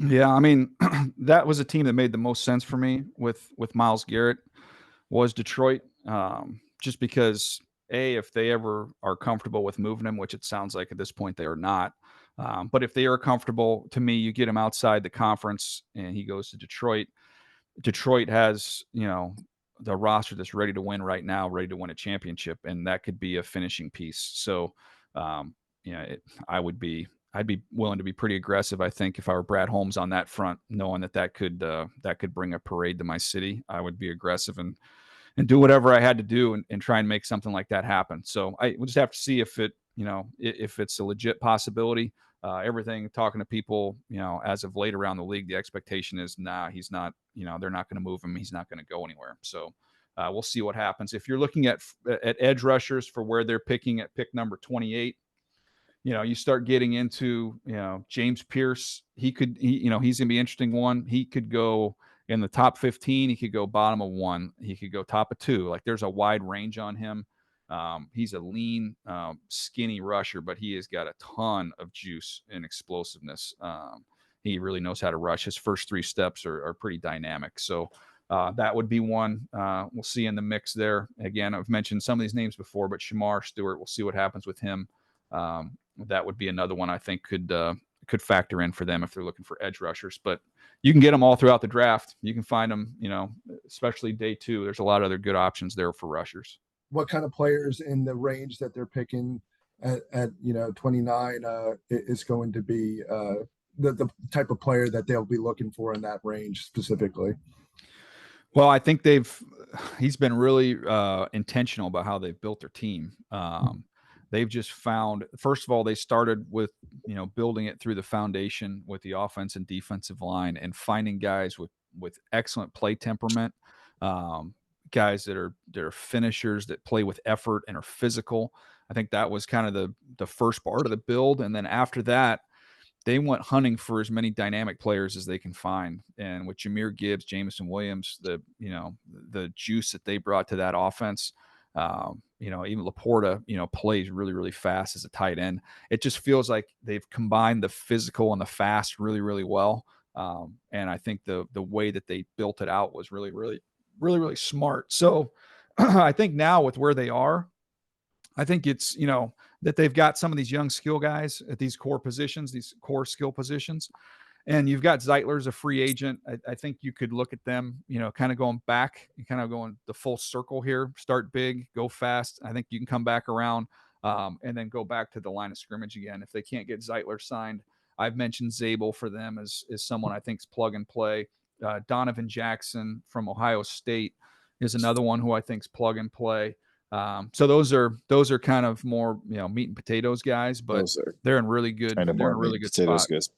Yeah, I mean, that was a team that made the most sense for me with Myles Garrett was Detroit. Just because if they ever are comfortable with moving him, which it sounds like at this point they are not. But if they are comfortable, to me, you get him outside the conference and he goes to Detroit. Detroit has, the roster that's ready to win right now, ready to win a championship, and that could be a finishing piece. So, um, I would be, I'd be willing to be pretty aggressive. I think if I were Brad Holmes on that front, knowing that could bring a parade to my city, I would be aggressive and do whatever I had to do and try and make something like that happen. So we'll just have to see if if it's a legit possibility. Everything talking to people, as of late around the league, the expectation is, he's not, they're not going to move him. He's not going to go anywhere. So we'll see what happens. If you're looking at edge rushers for where they're picking at pick number 28, you start getting into, James Pierce. He's going to be an interesting one. He could go in the top 15. He could go bottom of 1. He could go top of 2. Like, there's a wide range on him. He's a lean, skinny rusher, but he has got a ton of juice and explosiveness. He really knows how to rush. His first 3 steps are pretty dynamic. So that would be one we'll see in the mix there. Again, I've mentioned some of these names before, but Shamar Stewart, we'll see what happens with him. That would be another one I think could factor in for them if they're looking for edge rushers. But you can get them all throughout the draft. You can find them, especially day 2. There's a lot of other good options there for rushers. What kind of players in the range that they're picking at 29 is going to be the type of player that they'll be looking for in that range specifically? Well, I think he's been really intentional about how they've built their team. They've just found, first of all, they started with, building it through the foundation with the offense and defensive line and finding guys with excellent play temperament, guys that are finishers that play with effort and are physical. I think that was kind of the first part of the build. And then after that, they went hunting for as many dynamic players as they can find. And with Jahmyr Gibbs, Jameson Williams, the juice that they brought to that offense, even Laporta, plays really, really fast as a tight end. It just feels like they've combined the physical and the fast really, really well. And I think the way that they built it out was really, really, really, really smart. So I think now with where they are, I think it's, that they've got some of these young skill guys at these core positions, these core skill positions. And you've got Zeitler's a free agent. I think you could look at them, kind of going back and kind of going the full circle here. Start big, go fast. I think you can come back around and then go back to the line of scrimmage again. If they can't get Zeitler signed, I've mentioned Zabel for them as someone I think is plug and play. Donovan Jackson from Ohio State is another one who I think is plug and play. So those are kind of more, meat and potatoes guys, but they're in really good, spot.